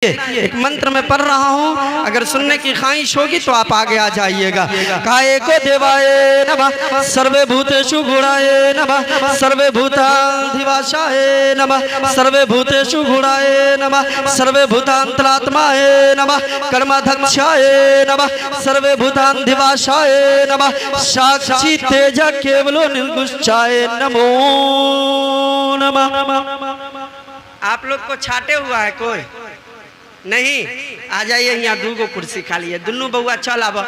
एक मंत्र में पढ़ रहा हूँ, अगर सुनने की ख्वाहिश होगी तो आप आगे आ जाइएगा। काये को देवाय नमः, सर्वे भूतेषु गुणाय नमः, सर्वे भूताधिवासाय नमः, सर्वे भूतेषु गुणाय नमः, सर्वे भूतांतरात्माय नमः, कर्माध्यक्षाय नमः, सर्वे भूताधिवासाय नमः, साक्षी तेज केवलो निर्गुष्टाय नमो नमः। आप लोग को छाटे हुआ है कोई नहीं? आ जाइए, यहाँ दूगो कुर्सी खाली है, दोनों बउआ चल आवा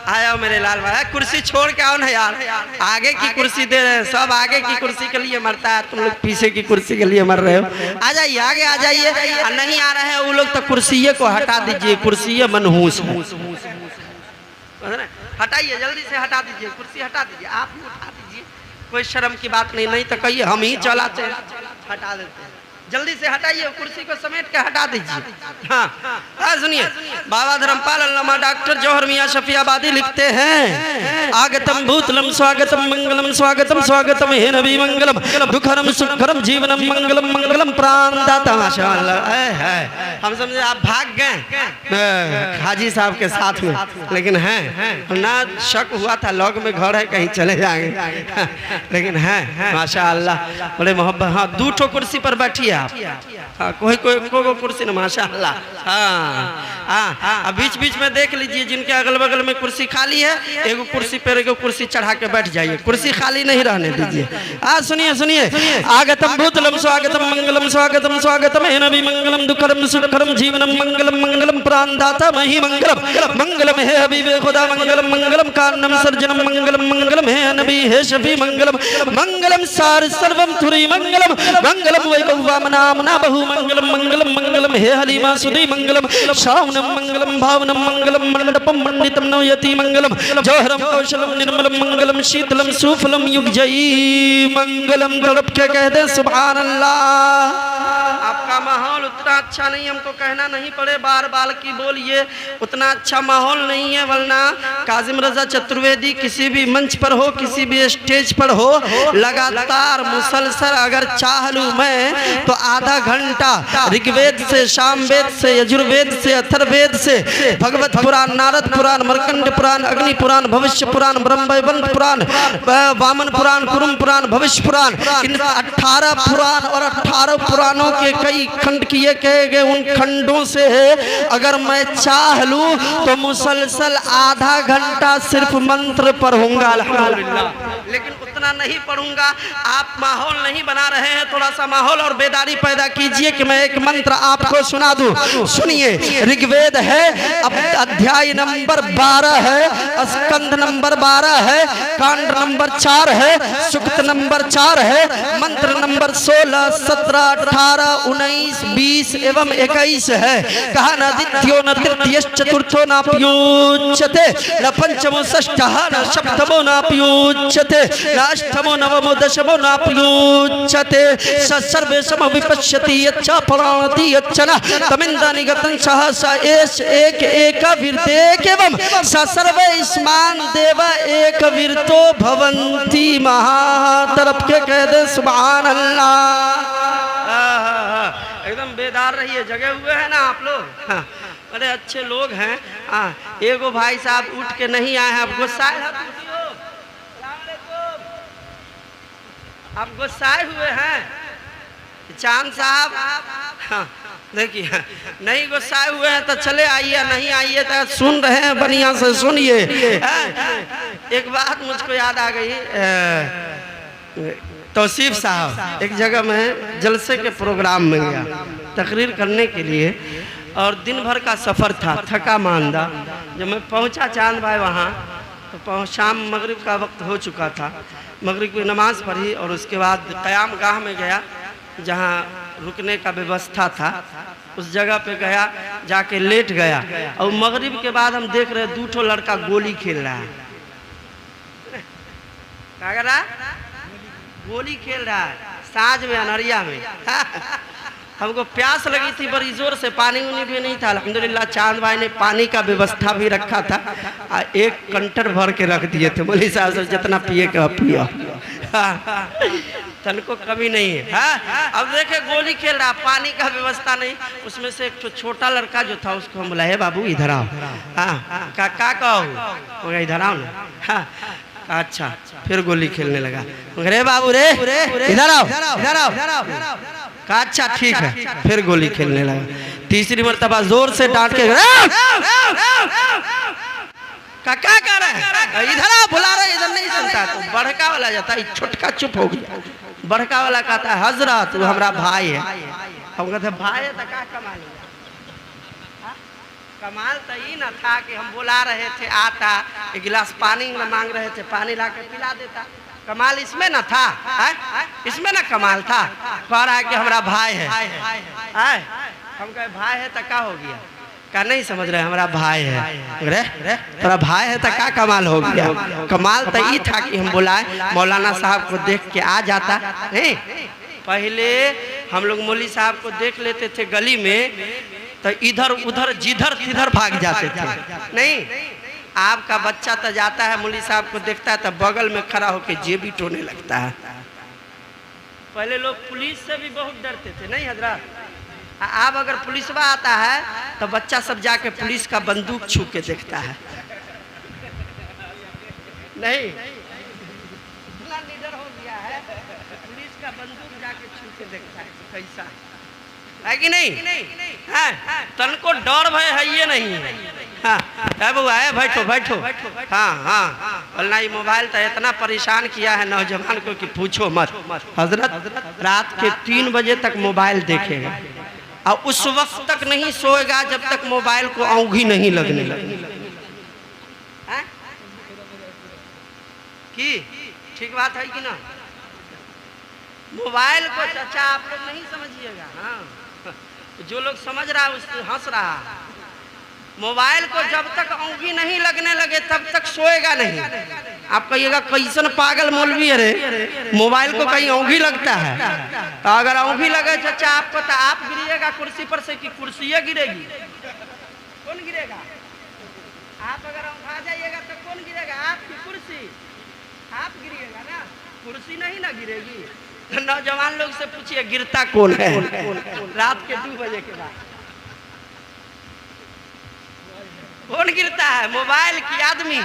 आया मेरे लाल भाई, कुर्सी छोड़ के आओ ना यार, आगे की कुर्सी दे रहे हैं, सब आगे की कुर्सी के लिए मरता है, तुम लोग पीछे की कुर्सी के लिए मर रहे हो। आ जाइए, आगे आ जाइए, नहीं आ रहे हैं वो लोग तो कुर्सी को हटा दीजिए, कुर्सी मनहूस हटाइए, जल्दी से हटा दीजिए, कुर्सी हटा दीजिए, आप भी उठा दीजिए, कोई शर्म की बात नहीं, नहीं तो कहिए हम ही चलाते हैं, हटा देते हैं, जल्दी से हटाइए, कुर्सी को समेट के हटा दीजिए। हाँ सुनिए, बाबा धर्मपाल अल्लामा डॉक्टर जौहर मियां शफियाबादी लिखते हैं, आगतम भूतलम स्वागतम मंगलम स्वागतम स्वागतम हे नबी मंगलम, दुखरम सुखरम जीवनम मंगलम मंगलम प्राणदाता। माशाअल्लाह है, हम समझे आप भाग गए हाजी साहब के साथ में, लेकिन हैं ना, शक हुआ था लॉग में घर है कहीं चले जाएंगे, लेकिन है माशाअल्लाह बड़े मोहब्बत। हाँ, दो ठो कुर्सी पर बैठिए आप, हाँ, कोई कुर्सी ना, माशाअल्लाह। हाँ, बीच बीच में देख लीजिए जिनके अगल बगल में कुर्सी खाली है, एगो कुर्सी पर एगो कुर्सी चढ़ा के बैठ जाइए, कुर्सी खाली नहीं रहने दीजिए। सुनिए सुनिए, आगतम भूतलम स्वागतम मंगलम स्वागतम स्वागतम हे नबी मंगलम, दुखरम सुखरम जीवनम मंगलम मंगलम प्राणदाता मही मंगलम मंगलम हे हबीबे खुदा मंगलम मंगलम कारणम सर्जनम मंगलम मंगलम हे नबी हे शफी मंगलम मंगलम सार सर्वम थुरी मंगलम मंगलम वैभव नामना बहु मंगलम मंगलम मंगलम हे हलीमा सुधी मंगलम श्रावणम मंगलम भावनम मंगलम मंडपम मंडितम नवयति मंगलम जौहरम कौशलम निर्मलम मंगलम शीतलम सुफलम युगजयी मंगलम। तड़प के कह दे सुभान अल्लाह। आपका माहौल उतना अच्छा नहीं, हमको कहना नहीं पड़े बार बार की बोलिए, उतना अच्छा माहौल नहीं है, वरना काजिम रजा चतुर्वेदी किसी भी मंच पर हो, किसी भी स्टेज पर हो, लगातार मुसलसल अगर चाह लूं मैं तो आधा घंटा ऋग्वेद से, सामवेद से, यजुर्वेद से, अथर्ववेद से, भगवत पुराण, नारद पुराण, मरकंड पुराण, अग्नि पुराण, भविष्य पुराण, ब्रह्मवैवर्त पुराण, वामन पुराण, कुरुम पुराण, भविष्य पुराण, इन 18 पुराण और 18 पुराणों के कई खंड किए गए, उन खंडों से अगर मैं चाह लूं तो मुसलसल आधा घंटा सिर्फ मंत्र पढ़ूंगा अल्हम्दुलिल्लाह, लेकिन उतना नहीं पढ़ूंगा। आप माहौल नहीं बना रहे हैं, थोड़ा सा माहौल और बेदारी पैदा कीजिए कि मैं एक मंत्र आपको सुना दूं। सुनिए, ऋग्वेद है, अध्याय नंबर 12 है, स्कंध नंबर 12 है, कांड नंबर 4 है, सूक्त नंबर 4 है, मंत्र नंबर 16, 17, 18, 19, 20 एवं 21 है। कहा न द्वितीयो न तृतीय चतुर्थो नाप्युच्यते, न पंचमो षष्ठः न सप्तमो नाप्युच्यते, न अष्टमो नवमो दशमो नाप्युच्यते, सर्वेषां विपश्यति यच्च प्राणति यच्च न तमिन्दानि गतं सहसा एष एक एकविर्देक एवं स सर्वैस्मान देव एकविर्तो भवन्ति महा। तरफ के कह दे सुभान अल्लाह। एकदम बेदार रहिए, जगे हुए हैं ना आप लोग, बड़े अच्छे लोग हैं। एगो भाई साहब उठ के नहीं आए हैं, आप गुस्साए हैं, आप गुस्साए हुए हैं चांद साहब। हाँ, देखिए नहीं गुस्साए हुए हैं तो चले आइए, नहीं आइए तो सुन रहे हैं बढ़िया से सुनिए। एक बात मुझको याद आ गई, तौसीफ साहब एक जगह में जलसे के प्रोग्राम में गया तकरीर करने के लिए, और दिन भर का सफ़र था, थका मांदा। जब मैं पहुंचा चांद भाई वहाँ तो शाम मगरिब का वक्त हो चुका था, मगरिब की नमाज़ पढ़ी और उसके बाद क़याम गाह में गया जहाँ रुकने का व्यवस्था था, उस जगह पे गया, जाके लेट गया। और मगरिब के बाद हम देख रहे 2 ठो लड़का गोली खेल रहा है। क्या कर रहा है? गोली खेल रहा है साँझ में, अनहरिया में। हमको प्यास लगी थी बड़ी जोर से, पानी उनी भी नहीं था, अल्हम्दुलिल्लाह चांद भाई ने पानी का व्यवस्था भी रखा था, एक कंटर भर के रख दिए थे, बोली साहब जितना पिए का पिया। तन को कमी नहीं है। हाँ? अब देखे गोली खेल रहा, पानी का व्यवस्था नहीं, उसमें से एक छोटा लड़का जो था उसको हम बोला, हे बाबू इधर आओ। हाँ का कहो इधर आओ ना। हाँ अच्छा, फिर गोली खेलने लगा। रे बाबू रे इधर आओ इधर आओ। कहा अच्छा ठीक है, फिर गोली खेलने लगा। तीसरी मर्तबा जोर से डांट के क्या कर रहे हैं, इधर आओ बुला रहे, इधर नहीं सुनता। तो बड़का वाला जाता है, छोटका चुप हो गया। बड़का वाला कहता है हजरत तू हमारा भाई है। हम कहते भाई है तो क्या कमाल है? कमाल तो ये न था कि हम बुला रहे थे आटा, एक गिलास पानी में मांग रहे थे, पानी ला के पिला देता। कमाल इसमें न था, इसमें न कमाल था। कह रहा है कि हमारा भाई है। हम कहे भाई है तो क्या हो गया? क्या नहीं समझ रहे, हमारा भाई है। रे तेरा भाई है तो क्या कमाल हो गया? कमाल तो ये था कि हम बुलाए, मौलाना साहब को देख के आ जाता। नहीं पहले हम लोग मौली साहब को देख लेते थे गली में तो इधर उधर जिधर तिधर भाग जाते थे। नहीं आपका बच्चा तो जाता है मौली साहब को देखता है तो बगल में खड़ा होकर जेबी टोने लगता है। पहले लोग पुलिस से भी बहुत डरते थे। नहीं हजरत, अब अगर पुलिसवा आता है तो बच्चा सब जाके पुलिस का बंदूक छू के देखता है। नहीं इतना लीडर हो गया है, पुलिस का बंदूक जाके छू के देखता है कैसा है कि नहीं? हाँ, तन को डर भय है ये नहीं है। हाँ बुआ है, बैठो बैठो। हाँ हाँ बोलना, ये मोबाइल तो इतना परेशान किया है नौजवान को कि पूछो मत। हजरत रात के 3 बजे तक मोबाइल देखेगा और उस वक्त तक नहीं सोएगा जब तक मोबाइल को औंधी नहीं लगने लगे। की ठीक बात है कि ना? मोबाइल को चाचा आप लोग नहीं समझिएगा। हाँ जो लोग समझ रहा है उससे हंस रहा। मोबाइल को जब तक औंधी नहीं लगने लगे तब तक सोएगा नहीं। आप कहिएगा कैसन पागल मौलवी है रे, मोबाइल को कहीं औंधी लगता है? तो अगर औंधी लगे चाचा आपको तो आप गिरिएगा कुर्सी पर से कि कुर्सियाँ गिरेगी? कौन गिरेगा? आप अगर औंधा जाइएगा तो कौन गिरेगा? आपकी कुर्सी, आप गिरिएगा ना, कुर्सी नहीं ना गिरेगी। तो नौजवान लोग से पूछिए गिरता कौन है रात के 2 बजे के बाद? कौन गिरता है? मोबाइल की आदमी।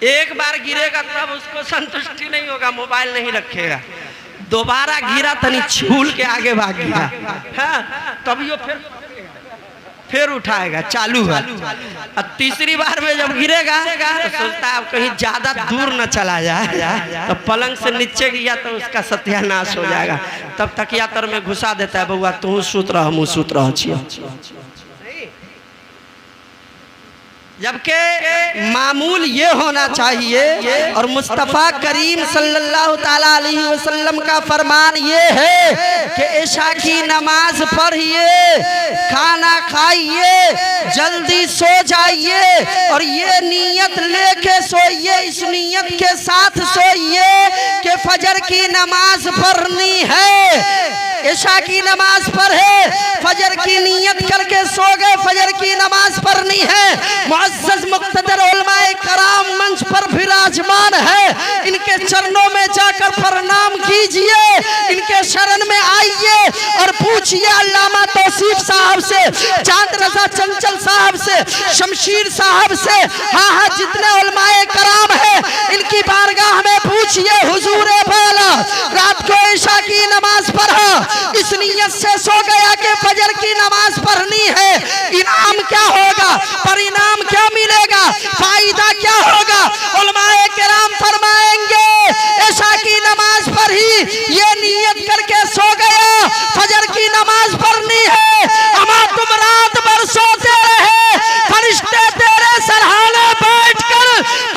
एक बार गिरेगा तब उसको संतुष्टि नहीं होगा, मोबाइल नहीं रखेगा। दोबारा गिरा तनी छूल के आगे भाग गया। हाँ, तभी वो फिर उठाएगा, चालू है। और तीसरी बार में जब गिरेगा तो सोचता है अब कहीं ज्यादा दूर न चला जाए, तो पलंग से नीचे गिरा तो उसका सत्यानाश हो जाएगा। तब तकिया तर में घुसा देता है, बउआ तू सूत रह हमू सूत रह छियै। जबकि मामूल ये होना चाहिए और मुस्तफ़ा करीम सल्लल्लाहु ताला अलैहि वसल्लम का फरमान ये है कि इशा की नमाज पढ़िए, खाना खाइए, जल्दी सो जाइए और ये नीयत लेके सोइए, इस नीयत के साथ सोइए कि फजर की नमाज पढ़नी है। इशा की नमाज पढ़े, फजर की नीयत करके सो गए, फजर की नमाज पढ़नी है। मुअज़्ज़ज़ मुक़्तदर उलमाए कराम मंच पर विराजमान है, इनके चरणों में जाकर प्रणाम कीजिए, इनके शरण में आइए और पूछिए अल्लामा तौसीफ साहब से, चांद रज़ा चंचल साहब से, शमशीर साहब से, हाँ जितने उलमाए कराम है इनकी बारगाह में पूछिए, हुजूर बाला रात को इशा की नमाज पढ़ा, इस नियत से सो गया कि फजर की नमाज पढ़नी है, इनाम क्या होगा, परिणाम क्या मिलेगा, फायदा क्या होगा? उलमाए किराम फरमाएंगे इशा की नमाज पढ़ी, ये नियत करके सो गया फजर की नमाज पढ़नी है, अमा तुम रात भर सोते रहे, फरिश्ते तेरे सरहाने बैठकर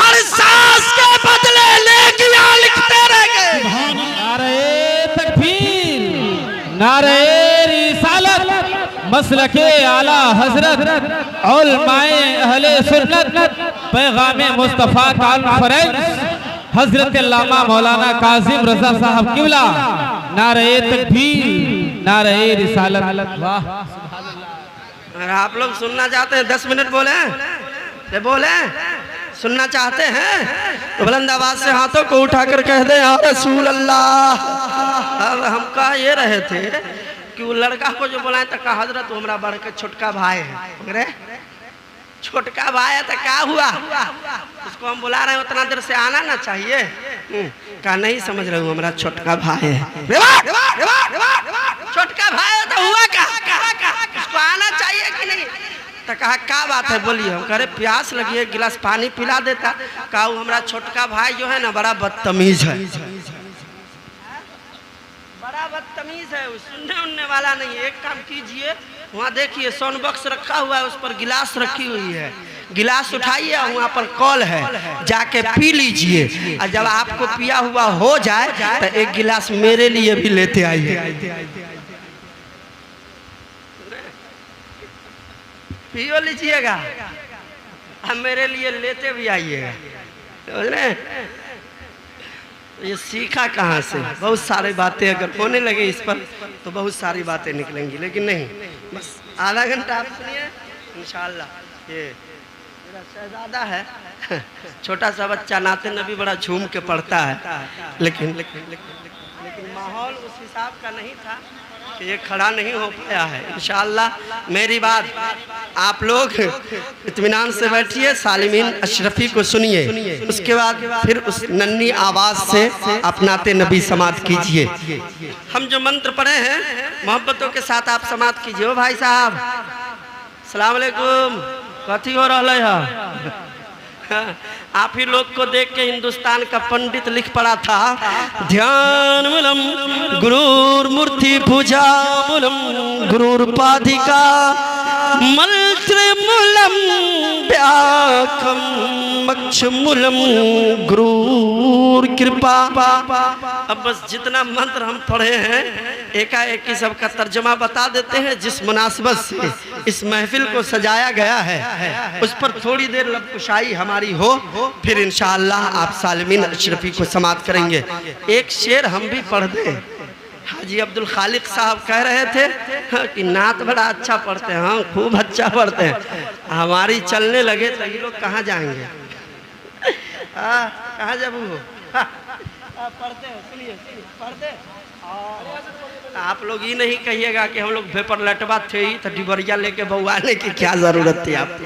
हर सांस के बदले नेकियां लिखते रह गए। नारे तकबीर, नारे रिसालत, मसलके आला हजरत, उलमाए अहले सुन्नत, पैगामे मुस्तफ़ा कॉन्फ्रेंस, हजरत अल्लामा मौलाना कासिम रजा साहब किबला, नारे तकबीर, नारे रिसालत। वाह, आप लोग सुनना चाहते हैं 10 मिनट बोले बोले सुनना चाहते हैं तो बुलंद आवाज से हाथों को उठाकर कह दे या रसूल अल्लाह। अब हम कह ये रहे थे कि वो लड़का को जो बुलाए तो कहा हजरत हमारा बड़ के छोटका भाई है। छोटका भाई है तो क्या हुआ, उसको हम बुला रहे हैं, उतना देर से आना ना चाहिए। कहा नहीं समझ रहे हूँ, हमारा छोटका भाई है। छोटका भाई है तो हुआ क्या, उसको आना चाहिए कि नहीं? तो कहा क्या बात है बोलिए। हम कह रहे प्यास लगी है, गिलास पानी पिला देता। कहा हमारा छोटका भाई जो है ना बड़ा बदतमीज है, बड़ा बदतमीज है, वो सुनने उनने वाला नहीं है। एक काम कीजिए, वहाँ देखिए साउंड बॉक्स रखा हुआ है, उस पर गिलास रखी हुई है, गिलास उठाइए, वहाँ पर कॉल है, जाके पी लीजिए। और जब आपको पिया हुआ हो जाए तो एक गिलास मेरे लिए भी लेते आइए, पियो लीजिएगा, अब मेरे लिए लेते भी आइएगा। ये सीखा कहाँ से? बहुत सारी बातें अगर होने लगे इस पर तो बहुत सारी बातें निकलेंगी, लेकिन नहीं, बस आधा घंटा आप सुनिए इंशाअल्लाह। ये मेरा शहजादा है, छोटा सा बच्चा, नाते नबी बड़ा झूम के पढ़ता है, लेकिन माहौल उस हिसाब का नहीं था कि ये खड़ा नहीं हो पाया है। इंशाअल्लाह मेरी बात आप लोग इत्मीनान से बैठिए, सालिमीन अशरफी को सुनिए, उसके बाद फिर उस नन्ही आवाज़ से अपनाते नबी समात कीजिए। हम जो मंत्र पढ़े हैं मोहब्बतों के साथ आप समात कीजिए। ओ भाई साहब अस्सलाम वालेकुम, कथी हो रहा है? आप ही लोग को देख के हिंदुस्तान का पंडित लिख पड़ा था, ध्यान मूलम गुरूर मूर्ति पूजा मूलम गुरूर पाधिका मंत्र मूलम व्याखम मक्ष मूलम गुरूर कृपा। अब बस जितना मंत्र हम पढ़े हैं एकाएक ही सबका तर्जमा बता देते हैं। जिस मुनासिबत से इस महफिल को सजाया गया है उस पर थोड़ी देर लबकुशाई हमारी हो, फिर इंशाअल्लाह आप सालिमीन अशरफी को समात करेंगे। एक शेर हम भी पढ़ दें। हाजी अब्दुल खालिक साहब कह रहे थे कि नात बड़ा अच्छा पढ़ते हैं। हाँ खूब अच्छा पढ़ते हैं, हमारी चलने लगे तो ये लोग कहाँ जाएंगे? कहाँ जब हो पढ़ते हो, सुनिए पढ़ते। आप लोग ये नहीं कहिएगा कि हम लोग पेपर लटवा थे ही तो डिबरिया लेके बउआने की क्या जरूरत थी आपको?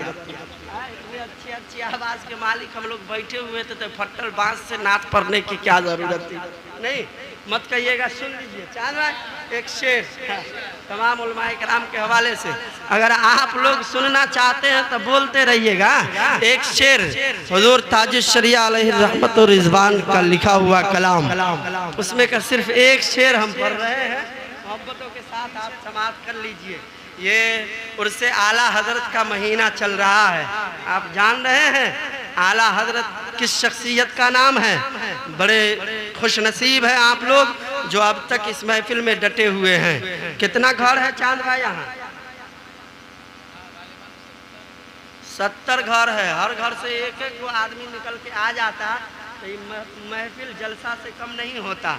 अच्छी अच्छी आवाज के मालिक हम लोग बैठे हुए थे तो फट्टल बांस से नाच पढ़ने की क्या जरूरत थी? नहीं मत कहिएगा, सुन लीजिए। चांद भाई एक शेर तमाम उलमाए कराम के हवाले से अगर आप लोग सुनना चाहते हैं तो बोलते रहिएगा। एक शेर हुजूर ताजुश शरिया अलैहि रहमत और रिजवान का लिखा हुआ कलाम, उसमें का सिर्फ एक शेर हम पढ़ रहे हैं, मोहब्बतों के साथ आप समाप्त कर लीजिए। ये उर्से आला हजरत का महीना चल रहा है, आप जान रहे हैं आला हजरत किस शख्सियत का नाम है। बड़े खुश नसीब है आप लोग जो अब तक इस महफिल में डटे हुए हैं। कितना घर है चांद भाई यहाँ? 70 घर है, हर घर से एक एक आदमी निकल के आ जाता तो ये महफिल जलसा से कम नहीं होता।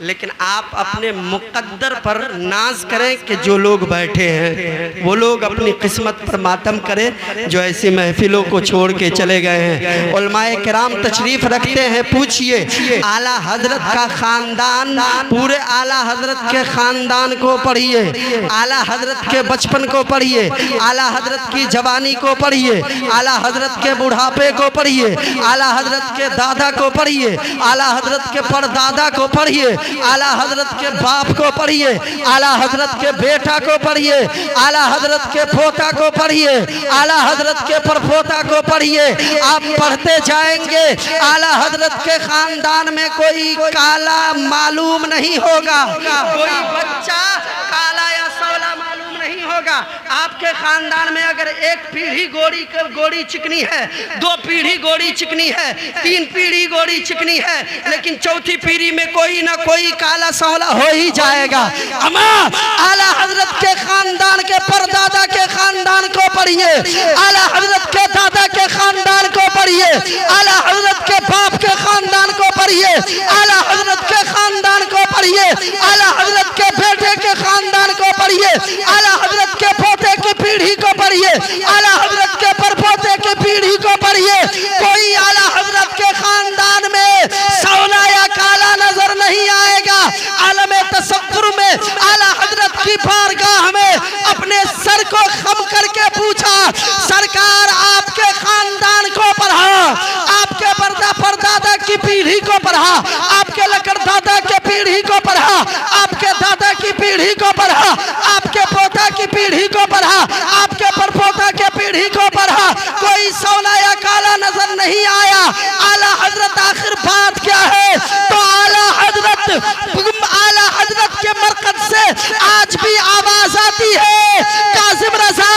लेकिन आप अपने मुकद्दर पर नाज करें कि जो लोग बैठे हैं वो लोग अपनी किस्मत पर मातम करें जो ऐसी महफिलों को छोड़ के चले गए हैं। उलमाए किराम तशरीफ रखते हैं, पूछिए आला हजरत का खानदान, पूरे आला हजरत के खानदान को पढ़िए, आला हजरत के बचपन को पढ़िए, आला हजरत की जवानी को पढ़िए, आला हजरत के बुढ़ापे को पढ़िए, आला हजरत के दादा को पढ़िए, आला हजरत के परदादा को पढ़िए, आला हजरत के बाप को पढ़िए, आला हजरत के बेटा को पढ़िए, आला हजरत के पोता को पढ़िए, आला हजरत के परपोता को पढ़िए। आप पढ़ते जाएंगे आला हजरत के खानदान में कोई काला मालूम नहीं होगा, कोई बच्चा काला या सौला मालूम नहीं होगा। आपके खानदान में अगर एक पीढ़ी गोरी चिकनी है, 2 पीढ़ी गोरी चिकनी है, 3 पीढ़ी गोरी चिकनी है, लेकिन चौथी पीढ़ी में कोई ना कोई काला सौला हो ही जाएगा। अम्मा आला हजरत के खानदान के परदादा के खानदान को पढ़िए, आला हजरत के दादा के खानदान को पढ़िए, आला हजरत के बाप के खानदान को पढ़िए, आला हजरत के खानदान को पढ़िए, आला हजरत के बेटे के खानदान को पढ़िए, आला हजरत के पोते की पीढ़ी को पढ़िए, आला हजरत के परपोते की पीढ़ी को पढ़िए। कोई को खम करके पूछा, सरकार आपके खानदान को पढ़ा, आपके परदादा की पीढ़ी को पढ़ा, आपके लकड़दादा के पीढ़ी को पढ़ा, आपके दादा की पीढ़ी को पढ़ा, आपके पोता की पीढ़ी को पढ़ा, आपके परपोता के पीढ़ी को पढ़ा, कोई सोना या काला नजर नहीं आया। आला हजरत आखिर बात क्या है? तो आला हजरत के मरकज से आज भी आवाज आती है, कासिम रजा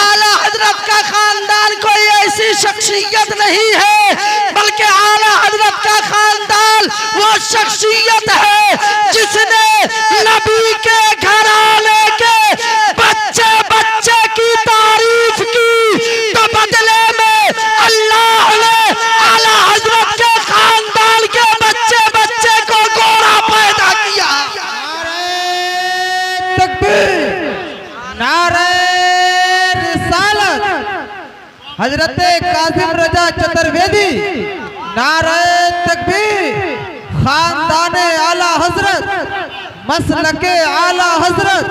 आला हजरत का खानदान कोई ऐसी शख्सियत नहीं है, बल्कि आला हजरत का खानदान वो शख्सियत है जिसने नबी के घराने के बच्चे बच्चे की तारीफ की, तो बदले में अल्लाह ने आला हजरत के खानदान के बच्चे बच्चे को गोरा पैदा किया। नारे रिसालत हजरत कासिम रजा चतुर्वेदी, नारे तकबीर खानदान आला हजरत मसलके आला हजरत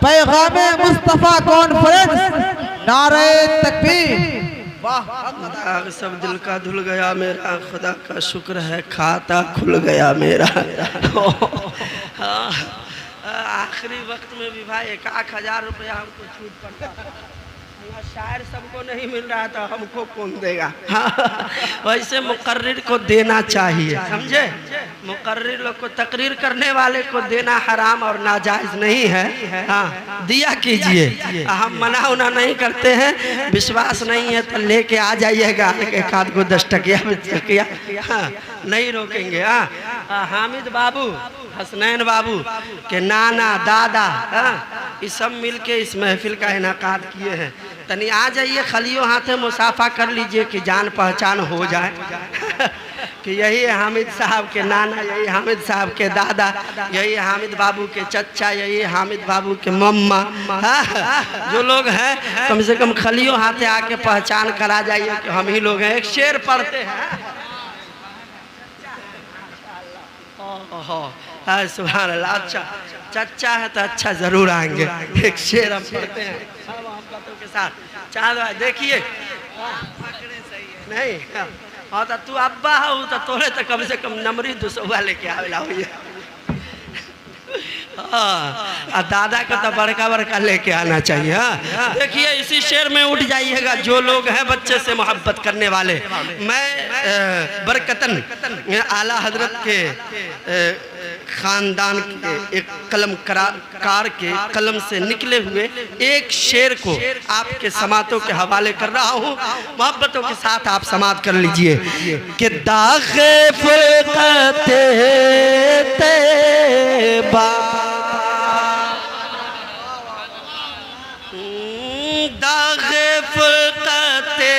पैगाम मुस्तफा कॉन्फ्रेंस, नारे तकबीर। वाह, सब दिल का धुल गया मेरा, खुदा का शुक्र है खाता खुल गया मेरा। आखिरी वक्त में भी भाई 1,000 रुपया हमको छूट पड़ता, शायर सबको नहीं मिल रहा था, हमको कौन देगा? वैसे मुकर्रिर को देना चाहिए, समझे? मुकर्रिर लोग को, तकरीर करने वाले को देना हराम और नाजायज नहीं है। हाँ, दिया कीजिए, हम मना उना नहीं करते हैं। विश्वास नहीं है तो लेके आ जाइएगा, एक आध को 10 टकिया 20 टकिया, हाँ, नहीं रोकेंगे। हामिद बाबू, हसनैन बाबू के नाना दादा, ये सब मिलके इस महफिल का इनाकाद किए हैं। तनी आ जाइए, खलियो हाथे मुसाफा कर लीजिए कि जान पहचान हो जाए कि यही हामिद साहब के नाना, यही हामिद साहब के दादा, यही हामिद बाबू के चचा, यही हामिद बाबू के मम्मा, जो लोग हैं कम से कम खलियो हाथे आके पहचान करा जाइए कि हम ही लोग हैं। एक शेर पढ़ते हैं, सुभान अल्लाह। अच्छा, चचा है तो अच्छा जरूर आएंगे। एक शेर हम पढ़ते हैं मोहब्बतों के साथ। चाल देखिए, नहीं हाँ तो तू अब्बा हो तो तोरे तो कम से कम नमरी 200 लेके आवेला हुई। दादा का तो बड़का बड़का लेके आना चाहिए। हाँ, देखिए इसी शेर में उठ जाइएगा जो लोग हैं बच्चे से मोहब्बत करने वाले। मैं बरकतन आला हजरत के खानदान के एक कलमकार के कलम से निकले हुए एक शेर को आपके समातों के हवाले कर रहा हूँ। मोहब्बतों के साथ आप समात कर लीजिए कि दागे फुरकते तैबा, दागे फुरकते,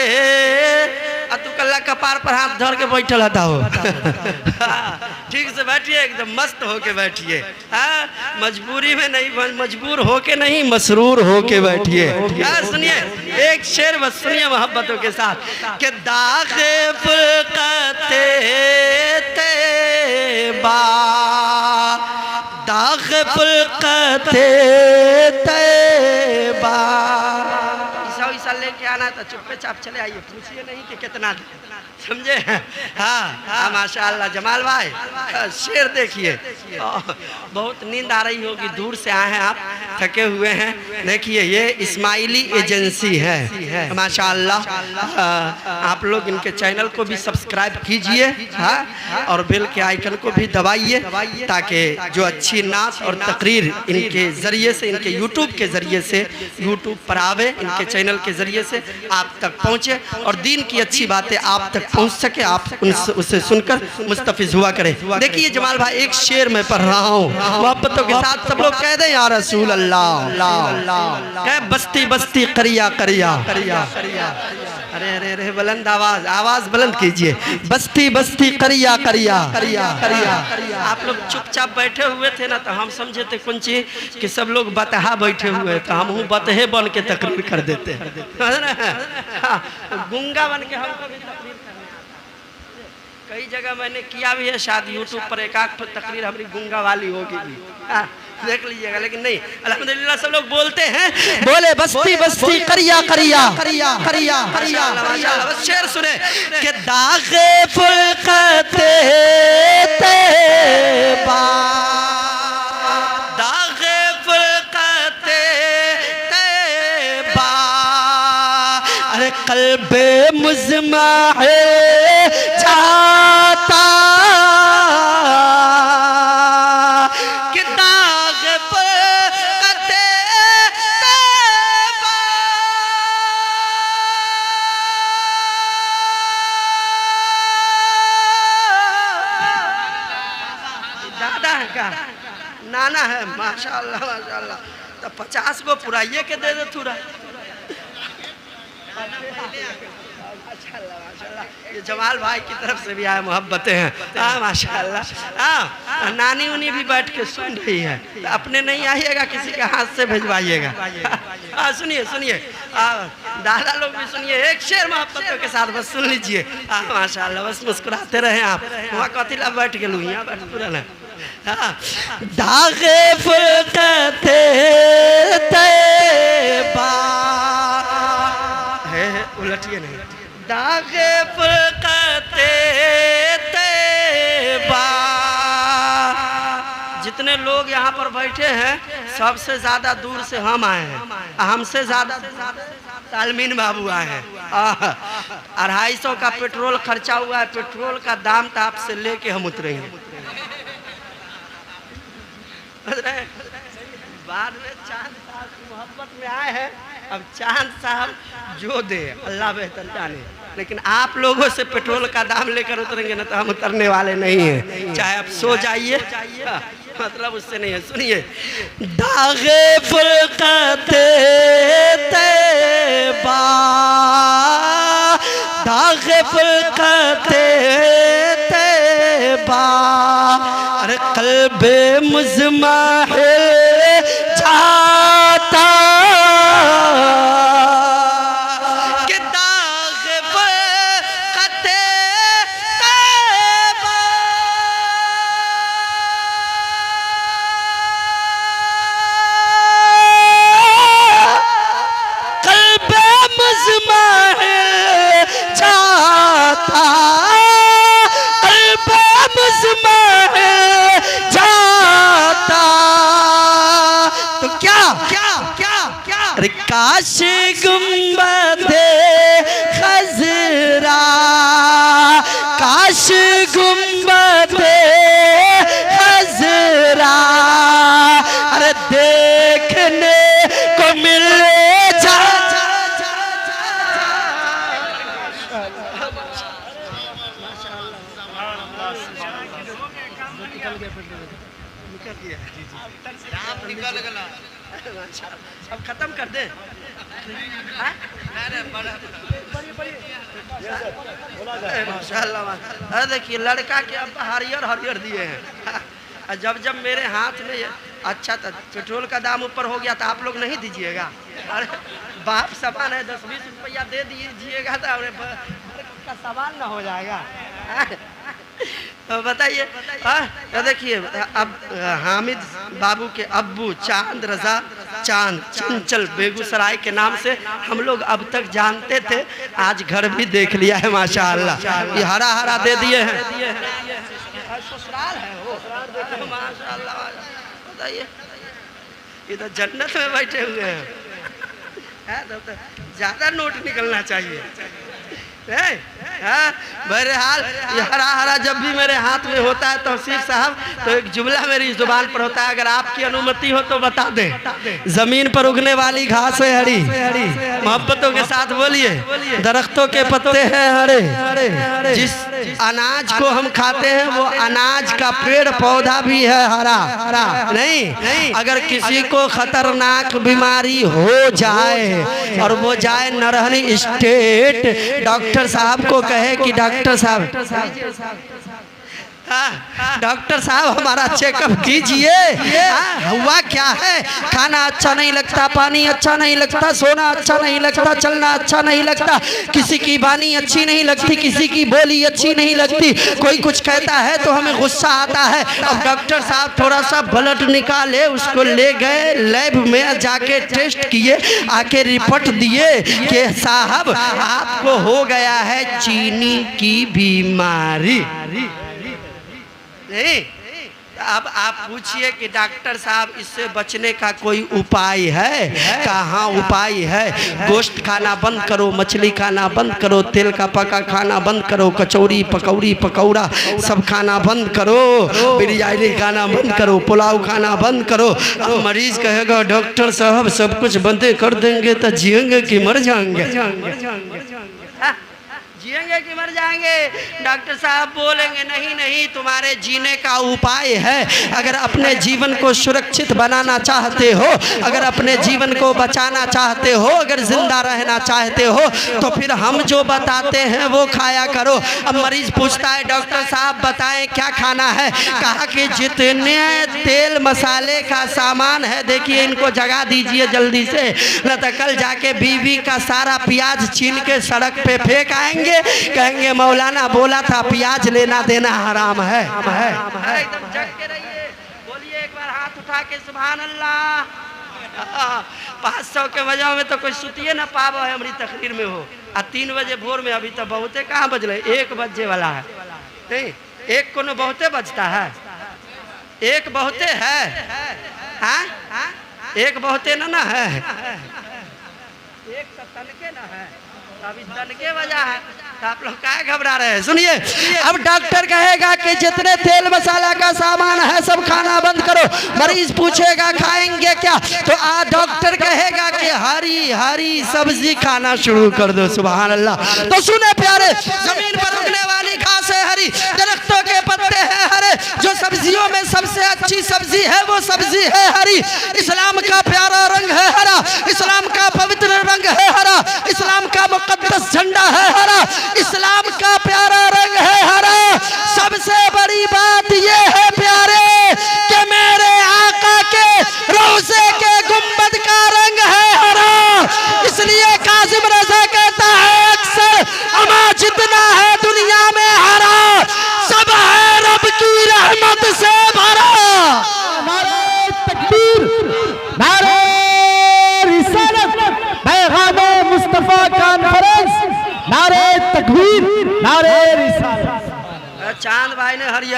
तू कल्ला कपार पर हाथ धर के बैठल हता हो। ठीक से बैठिए, एकदम मस्त होके बैठिए। मजबूरी में नहीं, मजबूर होके नहीं, मसरूर होके बैठिए। सुनिए एक शेर बस सुनिए मोहब्बतों के साथ कि दागे फुरकते तैबा, दागे फुरकते तैबा, ऐसा लेके आना तो चुप्पे चाप चले आइए, पूछिए नहीं कि कितना, समझे? हाँ, माशाअल्लाह जमाल भाई, शेर देखिए। बहुत नींद आ रही होगी, दूर से आए हैं आप, थके हुए हैं। देखिए ये इस्माइली एजेंसी है माशाअल्लाह। आप लोग इनके चैनल को भी सब्सक्राइब कीजिए, हाँ, और बेल के आइकन को भी दबाइए ताकि जो अच्छी नात और तकरीर इनके ज़रिए से, इनके यूट्यूब के ज़रिए से यूट्यूब पर आवे, इनके चैनल के ज़रिए से आप तक पहुँचे और दीन की अच्छी बातें आप तक पहुँच सके, आप उससे सुनकर मुस्तफिज हुआ करें। देखिए जमाल भाई एक शेर मैं पढ़ रहा हूँ मोहब्बतों के साथ, सब लोग कह दें या रसूल अल्लाह। कह बस्ती बस्ती करिया करिया, अरे अरे अरे बुलंद आवाज, आवाज बुलंद कीजिए। बस्ती बस्ती करिया करिया करिया करिया। आप लोग चुपचाप बैठे हुए थे ना तो हम समझे थे कौन चीज कि सब लोग बतहा बैठे हुए, तो हम बतहे बन के तकरीर कर देते हैं। गुंगा बन के हमको भी तकरीर करना, कई जगह मैंने किया भी है, शायद यूट्यूब पर एक आध तकरीर हमारी गुंगा वाली होगी भी। देख लीजिएगा। लेकिन नहीं, अल्हम्दुलिल्लाह सब लोग बोलते हैं, बोले बस्ती बस्ती करिया करिया करिया करिया करिया। बस शेर सुने कि दागे फुल्कते तैबा, दागे फुल्कते तैबा, अरे कल्बे मुज़मा है चाहता कि दाग फुल्कते तैबा। दादा है का नाना है, माशाअल्लाह माशाअल्लाह। तो 50 को पुराइए के दे दे थोड़ा। ये जमाल भाई की तरफ से भी आए मोहब्बतें हैं। हाँ माशाअल्लाह। हाँ नानी उनी भी बैठ के सुन रही है, तो अपने नहीं आइएगा, किसी के हाथ से भेजवाइएगा। हाँ सुनिए सुनिए, दादा लोग भी सुनिए, एक शेर मोहब्बतों के साथ बस सुन लीजिए। हाँ माशाअल्लाह, बस मुस्कुराते रहे आप। वहाँ कौतिला बैठ के लूँ, यहाँ बैठ पूरा ना। हाँ दागे फुल्कते तैबा, उलटिए नहीं, दागे फुल्कते तैबा। जितने लोग यहाँ पर बैठे हैं सबसे ज्यादा दूर से हम आए हैं, हमसे ज्यादा तालमीन बाबू आए हैं। 250 का पेट्रोल खर्चा हुआ है, पेट्रोल का दाम तो आपसे लेके हम उतरेंगे। बाद में चांद साहब की मोहब्बत में आए हैं, अब चांद साहब जो दे अल्लाह बेहतर जाने, लेकिन आप लोगों से पेट्रोल का दाम लेकर उतरेंगे ना तो हम उतरने वाले नहीं हैं, चाहे आप सो जाइए, मतलब उससे नहीं है। सुनिए, दागे फुल्कते तैबा, दागे फुल्कते तैबा, अरे कल्बे मुज़मा है चाहता कि दागे फुल्कते तैबा। कल्बे मुज़मा है चाहता, कल्बे मुज़मा है जाता। तो क्या क्या क्या क्या, अरे काश गुंबदे खज़रा, काश गुंबदे खज़रा, अरे देखने को मिल जा। अब खत्म कर दे। माशाअल्लाह। अरे देखिए लड़का के अब हरियर हरियर दिए हैं। जब जब मेरे हाथ में अच्छा तो पेट्रोल का दाम ऊपर हो गया तो आप लोग नहीं दीजिएगा। अरे बाप सामान है, 10-20 रुपया दे दीजिएगा तो का सामान ना हो जाएगा। तो बताइए, तो देखिए अब हामिद बाबू के अब्बू चांद रजा चांद चंचल बेगूसराय के नाम से हम लोग अब तक जानते थे, आज घर भी देख लिया है माशाअल्लाह। ये हरा हरा दे दिए हैं, ससुराल है वो माशाअल्लाह। बताइए इधर जन्नत में बैठे हुए हैं, तो ज्यादा नोट निकलना चाहिए। बहरहाल ये हरा हरा जब भी मेरे हाथ में होता है तौसीफ साहब, तो एक जुमला मेरी जुबान पर होता है, अगर आपकी अनुमति हो तो बता दें। जमीन पर उगने वाली घास है हरी, मोहब्बतों के साथ बोलिए, दरख्तों के पत्ते हैं हरे, जिस अनाज को हम खाते हैं वो अनाज का पेड़ पौधा भी है हरा। नहीं, अगर किसी को खतरनाक बीमारी हो जाए और वो जाए नरहनी स्टेट, डॉक्टर साहब को कहे कि डॉक्टर साहब डॉक्टर साहब हमारा चेकअप कीजिए, हुआ क्या है? खाना अच्छा नहीं लगता, पानी अच्छा नहीं लगता, सोना अच्छा नहीं लगता, चलना अच्छा नहीं लगता, किसी की वाणी अच्छी नहीं लगती, किसी की बोली अच्छी नहीं लगती, कोई कुछ कहता है तो हमें गुस्सा आता है। अब डॉक्टर साहब थोड़ा सा ब्लड निकाले, उसको ले गए लैब में, जाके टेस्ट किए, आके रिपोर्ट दिए कि साहब आपको हो गया है चीनी की बीमारी। नहीं, अब आप पूछिए कि डॉक्टर साहब इससे बचने का कोई उपाय है? कहाँ उपाय है? गोश्त खाना बंद करो, मछली खाना बंद करो, तेल का पका खाना बंद करो, कचौड़ी पकौड़ी पकौड़ा सब खाना बंद करो, बिरयानी खाना बंद करो, पुलाव खाना बंद करो। अब मरीज कहेगा डॉक्टर साहब सब कुछ बंद कर देंगे तो जिएंगे कि मर जाएंगे? जिएंगे कि मर जाएंगे? डॉक्टर साहब बोलेंगे नहीं नहीं, तुम्हारे जीने का उपाय है। अगर अपने जीवन को सुरक्षित बनाना चाहते हो, अगर अपने जीवन को बचाना चाहते हो, अगर जिंदा रहना चाहते हो तो फिर हम जो बताते हैं वो खाया करो। अब मरीज पूछता है डॉक्टर साहब बताएं क्या खाना है? कहा कि जितने तेल मसाले का सामान है देखिए इनको जगा दीजिए जल्दी से, न तो कल जाके बीवी का सारा प्याज छीन के सड़क पे फेंक आएंगे, कहेंगे मौलाना बोला था प्याज लेना देना हराम है। एकदम जग के रहिए, बोलिए एक बार हाथ उठा के सुभान अल्लाह। 500 के वजह में तो कोई सुतिए ना पावा है हमारी तकरीर में हो। 3 बजे भोर में अभी तो बहुते कहाँ बज रहे, 1 बजे वाला है। नहीं, एक को बहुते बजता है, एक बहुते है, एक बहुते ना है, एक तो तनके ना है, अभी तन के वजह है तो आप लोग क्या घबरा रहे हैं? सुनिए, अब डॉक्टर कहेगा कि जितने तेल मसाला का सामान है सब खाना बंद करो। मरीज पूछेगा खाएंगे क्या, तो डॉक्टर कहेगा कि हरी हरी सब्जी खाना शुरू कर दो। सुभान अल्लाह। तो सुने प्यारे, जमीन पर उगने वाली घास है हरी, दरख्तों के पत्ते हैं हरे, जो सब्जियों में सबसे अच्छी सब्जी है वो सब्जी है हरी। इस्लाम का प्यारा रंग है हरा, इस्लाम का पवित्र रंग है हरा, इस्लाम का मुकद्दस झंडा है हरा, इस्लाम का प्यारा रंग है हरा। सबसे बड़ी बात ये है प्यारे कि मेरे आका के रोज़े के गुंबद का रंग है हरा। इसलिए कासिम रज़ा कहता है अक्सर अमा जितना है दुनिया में हरा सब है रब की रहमत से भरा। नारे तकबीर, नारे रिसालत, पैगाम मुस्तफा कॉन्फ्रेंस, नारे तकबीर, नारे रिसालत। चांद भाई ने हरियर